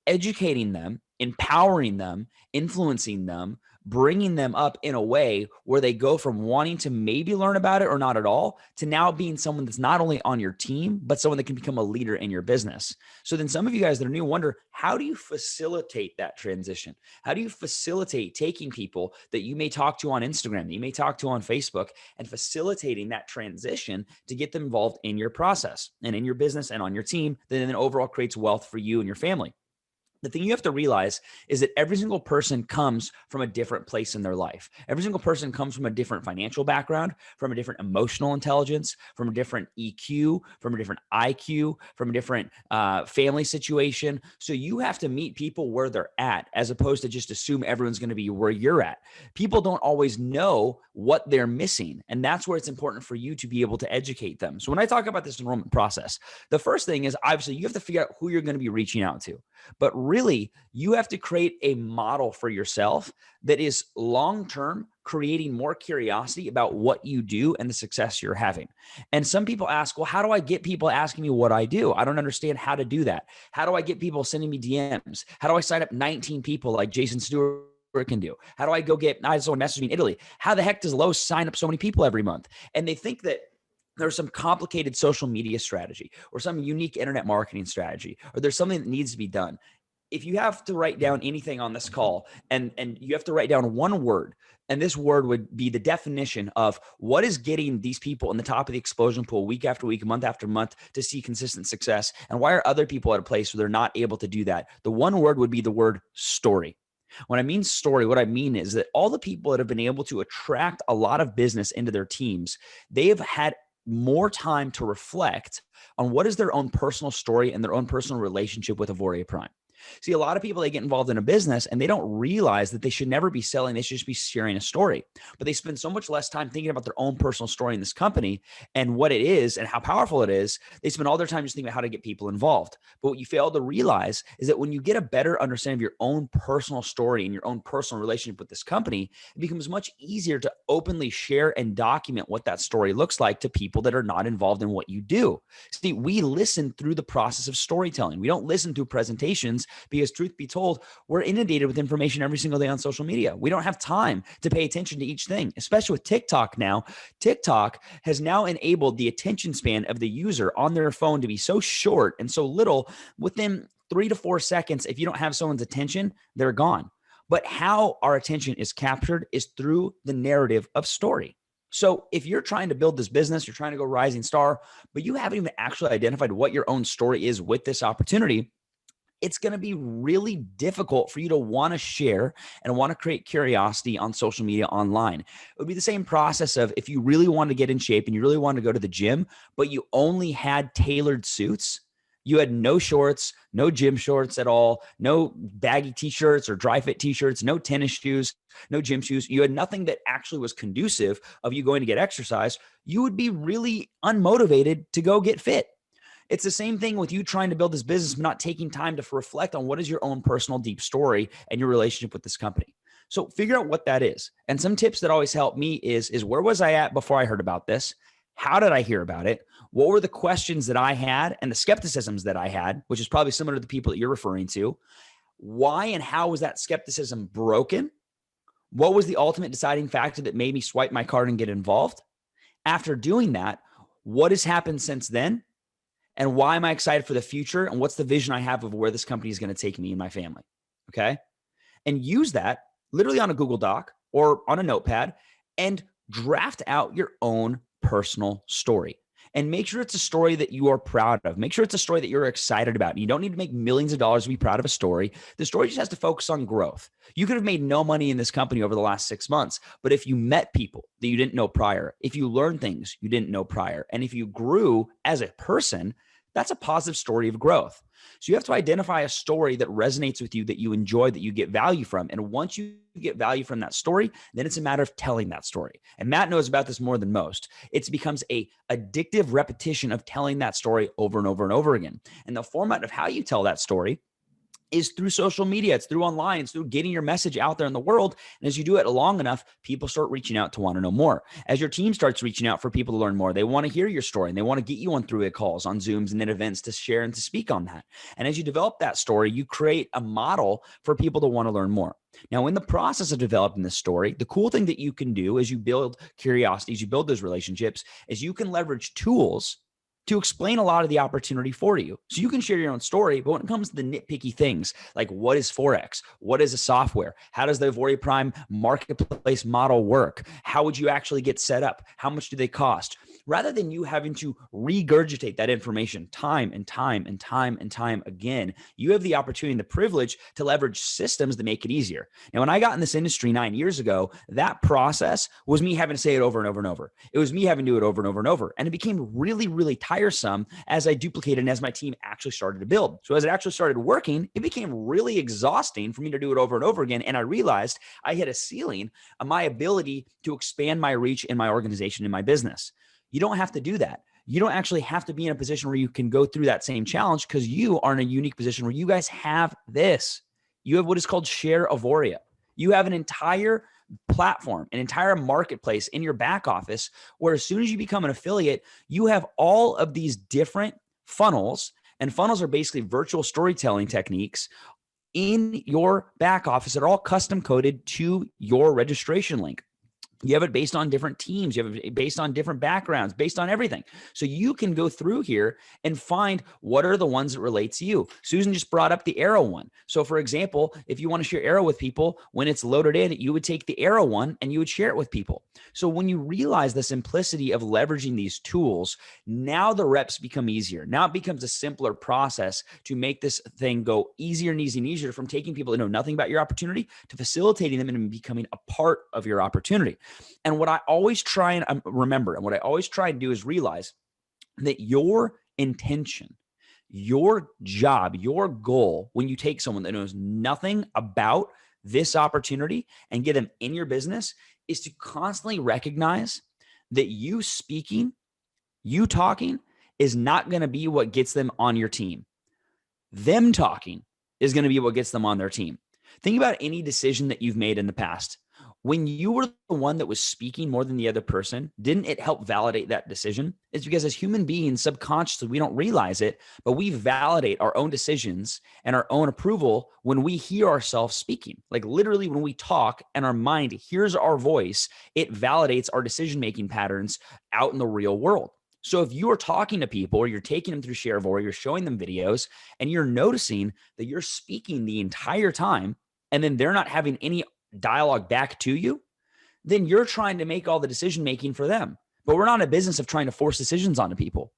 educating them, empowering them, influencing them, bringing them up in a way where they go from wanting to maybe learn about it or not at all to now being someone that's not only on your team, but someone that can become a leader in your business. So then some of you guys that are new wonder, how do you facilitate that transition? How do you facilitate taking people that you may talk to on Instagram, that you may talk to on Facebook, and facilitating that transition to get them involved in your process and in your business and on your team that then overall creates wealth for you and your family? The thing you have to realize is that every single person comes from a different place in their life. Every single person comes from a different financial background, from a different emotional intelligence, from a different EQ, from a different IQ, from a different family situation. So you have to meet people where they're at, as opposed to just assume everyone's going to be where you're at. People don't always know what they're missing. And that's where it's important for you to be able to educate them. So when I talk about this enrollment process, the first thing is obviously you have to figure out who you're going to be reaching out to. But really, you have to create a model for yourself that is long-term, creating more curiosity about what you do and the success you're having. And some people ask, well, how do I get people asking me what I do? I don't understand how to do that. How do I get people sending me DMs? How do I sign up 19 people like Jason Stewart can do? How do I go get, I someone messaged me in Italy. How the heck does Lowe's sign up so many people every month? And they think that there's some complicated social media strategy or some unique internet marketing strategy, or there's something that needs to be done. If you have to write down anything on this call and you have to write down one word, and this word would be the definition of what is getting these people in the top of the explosion pool week after week, month after month to see consistent success, and why are other people at a place where they're not able to do that? The one word would be the word story. When I mean story, what I mean is that all the people that have been able to attract a lot of business into their teams, they have had more time to reflect on what is their own personal story and their own personal relationship with Auvoria Prime. See, a lot of people, they get involved in a business and they don't realize that they should never be selling. They should just be sharing a story. But they spend so much less time thinking about their own personal story in this company and what it is and how powerful it is. They spend all their time just thinking about how to get people involved. But what you fail to realize is that when you get a better understanding of your own personal story and your own personal relationship with this company, it becomes much easier to openly share and document what that story looks like to people that are not involved in what you do. See, we listen through the process of storytelling. We don't listen through presentations, because truth be told, we're inundated with information every single day on social media. We don't have time to pay attention to each thing, especially with TikTok now. TikTok has now enabled the attention span of the user on their phone to be so short and so little. Within 3 to 4 seconds, if you don't have someone's attention, they're gone. But how our attention is captured is through the narrative of story. So if you're trying to build this business, you're trying to go rising star, but you haven't even actually identified what your own story is with this opportunity, it's going to be really difficult for you to want to share and want to create curiosity on social media online. It would be the same process of if you really want to get in shape and you really want to go to the gym, but you only had tailored suits. You had no shorts, no gym shorts at all, no baggy t-shirts or dry fit t-shirts, no tennis shoes, no gym shoes. You had nothing that actually was conducive of you going to get exercise. You would be really unmotivated to go get fit. It's the same thing with you trying to build this business, but not taking time to reflect on what is your own personal deep story and your relationship with this company. So figure out what that is. And some tips that always help me is where was I at before I heard about this? How did I hear about it? What were the questions that I had and the skepticisms that I had, which is probably similar to the people that you're referring to? Why and how was that skepticism broken? What was the ultimate deciding factor that made me swipe my card and get involved? After doing that, what has happened since then? And why am I excited for the future? And what's the vision I have of where this company is going to take me and my family? Okay. And use that literally on a Google Doc or on a notepad and draft out your own personal story. And make sure it's a story that you are proud of. Make sure it's a story that you're excited about. You don't need to make millions of dollars to be proud of a story. The story just has to focus on growth. You could have made no money in this company over the last 6 months, but if you met people that you didn't know prior, if you learned things you didn't know prior, and if you grew as a person, that's a positive story of growth. So you have to identify a story that resonates with you, that you enjoy, that you get value from. And once you get value from that story, then it's a matter of telling that story. And Matt knows about this more than most. It becomes a addictive repetition of telling that story over and over and over again. And the format of how you tell that story is through social media. It's through online. It's through getting your message out there in the world. And as you do it long enough, people start reaching out to want to know more. As your team starts reaching out for people to learn more, they want to hear your story and they want to get you on throughway calls, on Zooms and in events to share and to speak on that. And as you develop that story, you create a model for people to want to learn more. Now, in the process of developing this story, the cool thing that you can do as you build curiosities, you build those relationships, is you can leverage tools to explain a lot of the opportunity for you. So you can share your own story, but when it comes to the nitpicky things, like what is Forex? What is a software? How does the Auvoria Prime marketplace model work? How would you actually get set up? How much do they cost? Rather than you having to regurgitate that information time and time and time and time again, you have the opportunity and the privilege to leverage systems that make it easier. Now, when I got in this industry 9 years ago, that process was me having to say it over and over and over. It was me having to do it over and over and over. And it became really, really tiresome as I duplicated and as my team actually started to build. So as it actually started working, it became really exhausting for me to do it over and over again. And I realized I hit a ceiling on my ability to expand my reach in my organization, in my business. You don't have to do that. You don't actually have to be in a position where you can go through that same challenge, because you are in a unique position where you guys have this. You have what is called Share Auvoria. You have an entire platform, an entire marketplace in your back office where as soon as you become an affiliate, you have all of these different funnels, and funnels are basically virtual storytelling techniques in your back office that are all custom coded to your registration link. You have it based on different teams. You have it based on different backgrounds, based on everything. So you can go through here and find what are the ones that relate to you. Susan just brought up the arrow one. So for example, if you want to share arrow with people, when it's loaded in, you would take the arrow one and you would share it with people. So when you realize the simplicity of leveraging these tools, now the reps become easier. Now it becomes a simpler process to make this thing go easier and easier and easier, from taking people that know nothing about your opportunity to facilitating them and becoming a part of your opportunity. And what I always try and remember, and what I always try and do, is realize that your intention, your job, your goal, when you take someone that knows nothing about this opportunity and get them in your business, is to constantly recognize that you speaking, you talking is not going to be what gets them on your team. Them talking is going to be what gets them on their team. Think about any decision that you've made in the past. When you were the one that was speaking more than the other person, didn't it help validate that decision? It's because as human beings, subconsciously, we don't realize it, but we validate our own decisions and our own approval when we hear ourselves speaking. Like literally when we talk and our mind hears our voice, it validates our decision-making patterns out in the real world. So if you are talking to people or you're taking them through Share Auvoria, you're showing them videos and you're noticing that you're speaking the entire time and then they're not having any dialogue back to you, then you're trying to make all the decision making for them. But we're not in a business of trying to force decisions onto people.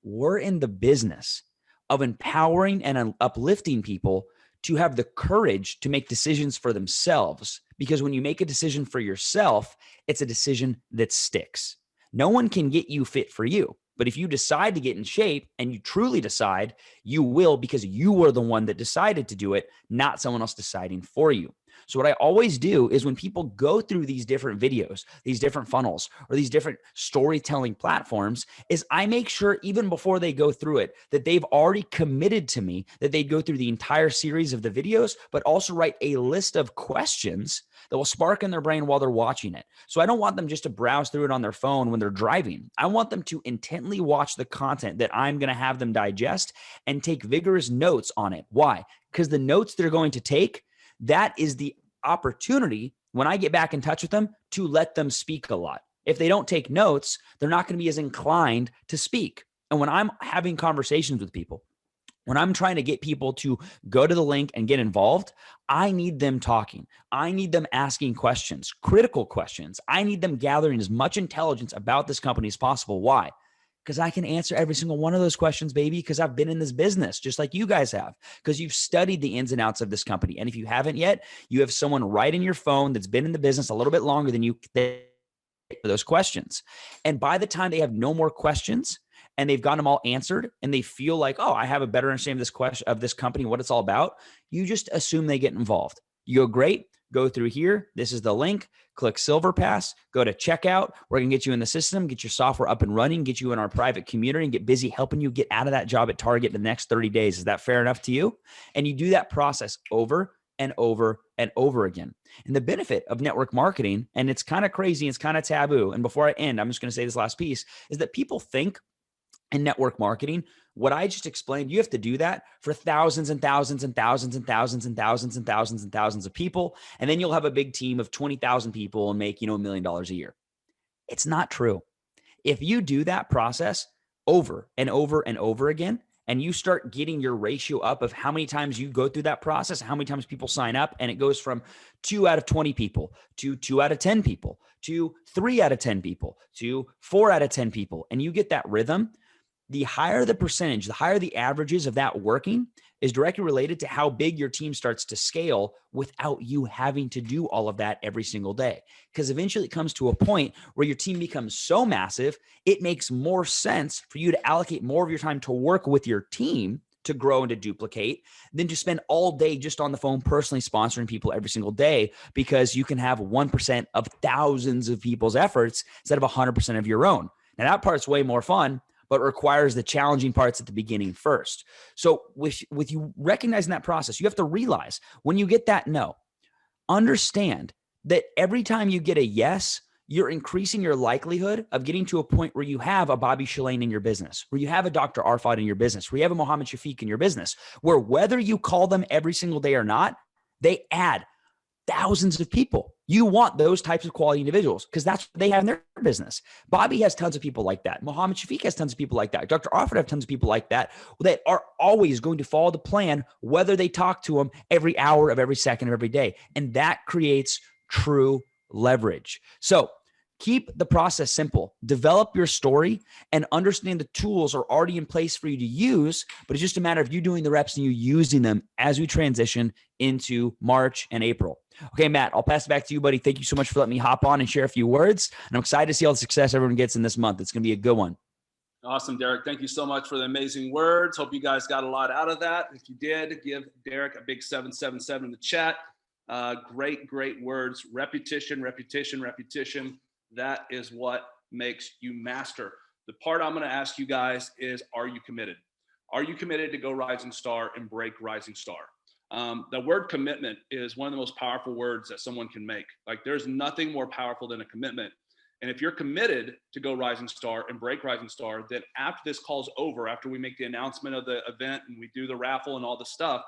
We're in the business of empowering and uplifting people to have the courage to make decisions for themselves. Because when you make a decision for yourself, it's a decision that sticks. No one can get you fit for you. But if you decide to get in shape and you truly decide, you will, because you were the one that decided to do it, not someone else deciding for you. So what I always do is when people go through these different videos, these different funnels, or these different storytelling platforms, is I make sure even before they go through it, that they've already committed to me that they'd go through the entire series of the videos, but also write a list of questions that will spark in their brain while they're watching it. So I don't want them just to browse through it on their phone when they're driving. I want them to intently watch the content that I'm going to have them digest and take vigorous notes on it. Why? Because the notes they're going to take, that is the opportunity when I get back in touch with them to let them speak a lot. If they don't take notes, they're not going to be as inclined to speak. And when I'm having conversations with people, when I'm trying to get people to go to the link and get involved, I need them talking. I need them asking questions, critical questions. I need them gathering as much intelligence about this company as possible. Why? Because I can answer every single one of those questions, baby, because I've been in this business just like you guys have, because you've studied the ins and outs of this company. And if you haven't yet, you have someone right in your phone that's been in the business a little bit longer than you for those questions. And by the time they have no more questions and they've gotten them all answered and they feel like, oh, I have a better understanding of this question, of this company, what it's all about, you just assume they get involved. You go, great. Go through here. This is the link. Click Silver Pass. Go to checkout. We're going to get you in the system, get your software up and running, get you in our private community, and get busy helping you get out of that job at Target in the next 30 days. Is that fair enough to you? And you do that process over and over and over again. And the benefit of network marketing, and it's kind of crazy, it's kind of taboo. And before I end, I'm just going to say this last piece, is that people think in network marketing, what I just explained, you have to do that for thousands and thousands and thousands and thousands and thousands and thousands and thousands of people. And then you'll have a big team of 20,000 people and make, $1 million a year. It's not true. If you do that process over and over and over again, and you start getting your ratio up of how many times you go through that process, how many times people sign up, and it goes from 2 out of 20 people to 2 out of 10 people to 3 out of 10 people to 4 out of 10 people, and you get that rhythm, the higher the percentage, the higher the averages of that working is directly related to how big your team starts to scale without you having to do all of that every single day. Because eventually it comes to a point where your team becomes so massive, it makes more sense for you to allocate more of your time to work with your team to grow and to duplicate than to spend all day just on the phone personally sponsoring people every single day, because you can have 1% of thousands of people's efforts instead of 100% of your own. Now that part's way more fun, but requires the challenging parts at the beginning first. So with you recognizing that process, you have to realize when you get that no, understand that every time you get a yes, you're increasing your likelihood of getting to a point where you have a Bobby Shalane in your business, where you have a Dr. Arfad in your business, where you have a Mohammed Shafiq in your business, where whether you call them every single day or not, they add thousands of people. You want those types of quality individuals because that's what they have in their business. Bobby has tons of people like that. Mohammed Shafiq has tons of people like that. Dr. Arfad have tons of people like that that are always going to follow the plan, whether they talk to them every hour of every second of every day. And that creates true leverage. So keep the process simple. Develop your story and understand the tools are already in place for you to use, but it's just a matter of you doing the reps and you using them as we transition into March and April. Okay, Matt, I'll pass it back to you, buddy. Thank you so much for letting me hop on and share a few words. And I'm excited to see all the success everyone gets in this month. It's going to be a good one.
Awesome, Derek. Thank you so much for the amazing words. Hope you guys got a lot out of that. If you did, give Derek a big 777 in the chat. Great words. Repetition. That is what makes you master. The part I'm going to ask you guys is, are you committed? Are you committed to go Rising Star and break Rising Star? The word commitment is one of the most powerful words that someone can make. Like, there's nothing more powerful than a commitment. And if you're committed to go Rising Star and break Rising Star, then after this call's over, after we make the announcement of the event and we do the raffle and all the stuff,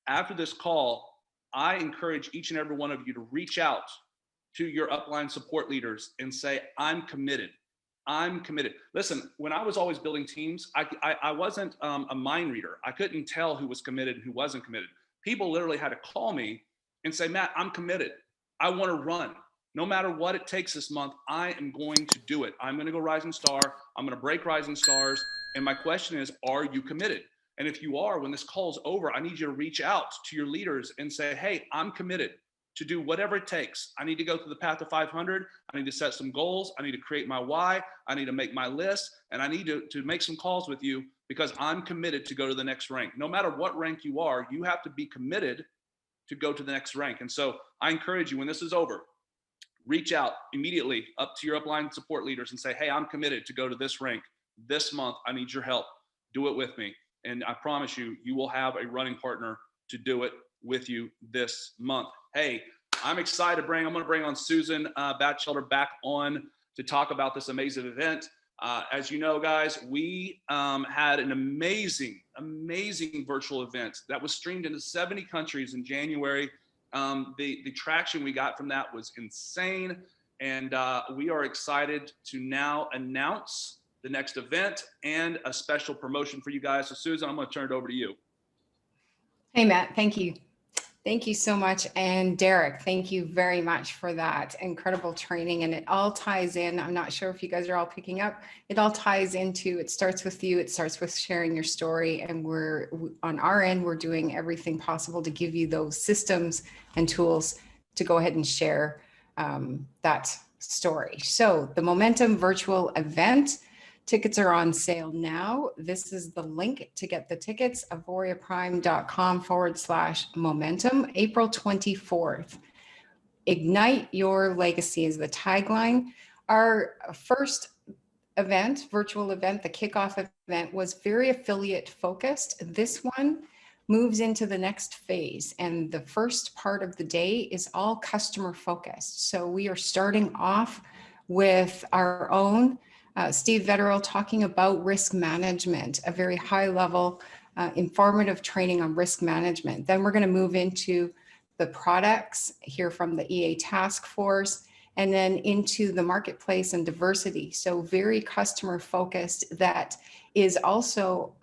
after this call, I encourage each and every one of you to reach out to your upline support leaders and say, I'm committed. I'm committed. Listen, when I was always building teams, I wasn't a mind reader. I couldn't tell who was committed and who wasn't committed. People literally had to call me and say, Matt, I'm committed. I want to run. No matter what it takes this month, I am going to do it. I'm going to go Rising Star. I'm going to break Rising Stars. And my question is, are you committed? And if you are, when this call is over, I need you to reach out to your leaders and say, hey, I'm committed to do whatever it takes. I need to go through the path to 500. I need to set some goals. I need to create my why. I need to make my list. And I need to make some calls with you because I'm committed to go to the next rank. No matter what rank you are, you have to be committed to go to the next rank. And so I encourage you, when this is over, reach out immediately up to your upline support leaders and say, hey, I'm committed to go to this rank this month. I need your help. Do it with me. And I promise you, you will have a running partner to do it with you this month. Hey, I'm excited I'm going to bring on Susan Batchelder back on to talk about this amazing event. As you know, guys, we had an amazing virtual event that was streamed into 70 countries in January. The traction we got from that was insane. And we are excited to now announce the next event and a special promotion for you guys. So Susan, I'm going to turn it over to you.
Hey, Matt, thank you. Thank you so much. And Derek, thank you very much for that incredible training. And it all ties in. I'm not sure if you guys are all picking up. It all ties into, it starts with you. It starts with sharing your story. And we're on our end, we're doing everything possible to give you those systems and tools to go ahead and share that story. So the Momentum virtual event, tickets are on sale now. This is the link to get the tickets, auvoriaprime.com/momentum, April 24th. Ignite your legacy is the tagline. Our first event, virtual event, the kickoff event, was very affiliate focused. This one moves into the next phase. And the first part of the day is all customer focused. So we are starting off with our own Steve Vetterell talking about risk management, a very high level, informative training on risk management. Then we're going to move into the products, hear from the EA task force, and then into the marketplace and diversity. So very customer focused, that is also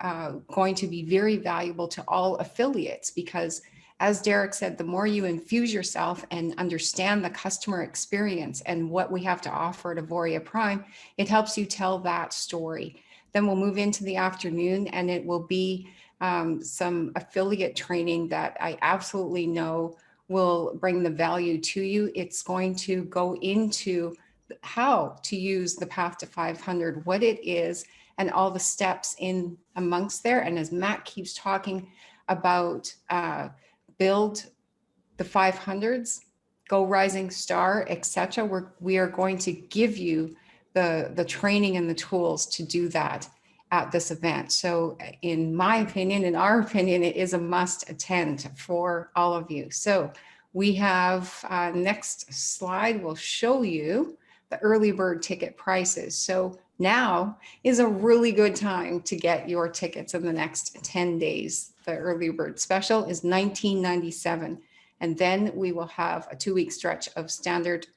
going to be very valuable to all affiliates, because as Derek said, the more you infuse yourself and understand the customer experience and what we have to offer at Auvoria Prime, it helps you tell that story. Then we'll move into the afternoon, and it will be some affiliate training that I absolutely know will bring the value to you. It's going to go into how to use the Path to 500, what it is, and all the steps in amongst there. And as Matt keeps talking about build the 500s, go rising star, etc. We are going to give you the training and the tools to do that at this event. So in my opinion, in our opinion, it is a must attend for all of you. So we have next slide will show you the early bird ticket prices. So now is a really good time to get your tickets in the next 10 days. The early bird special is $19.97. And then we will have a 2-week stretch of standard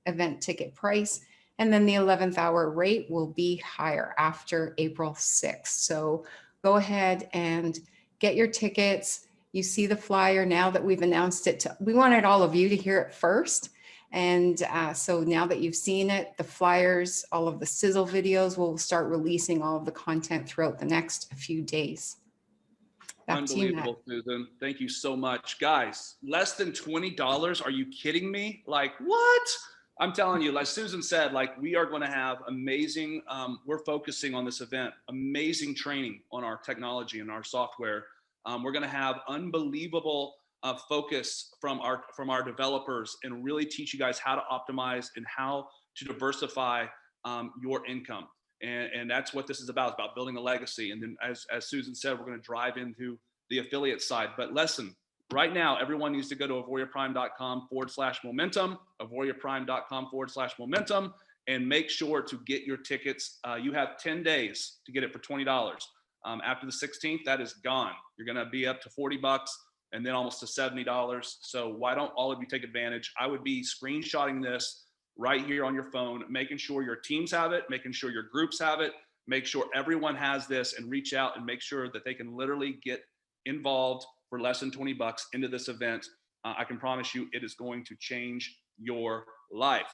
event ticket price. And then the 11th hour rate will be higher after April 6th. So go ahead and get your tickets. You see the flyer now that we've announced it. We wanted all of you to hear it first. And so now that you've seen it, the flyers, all of the sizzle videos, we'll start releasing all of the content throughout the next few days. Back to you, Matt.
Unbelievable, Susan. Thank you so much. Guys, less than $20. Are you kidding me? Like, what? I'm telling you, like Susan said, like we are going to have amazing, we're focusing on this event, amazing training on our technology and our software. We're going to have unbelievable focus from our developers, and really teach you guys how to optimize and how to diversify your income. And that's what this is about. It's about building a legacy. And then as Susan said, we're going to drive into the affiliate side. But listen, right now, everyone needs to go to AuvoriaPrime.com/momentum, AuvoriaPrime.com/momentum, and make sure to get your tickets. You have 10 days to get it for $20. After the 16th, that is gone. You're going to be up to $40 and then almost to $70. So why don't all of you take advantage? I would be screenshotting this right here on your phone, making sure your teams have it, making sure your groups have it, make sure everyone has this, and reach out and make sure that they can literally get involved for less than $20 into this event. I can promise you it is going to change your life.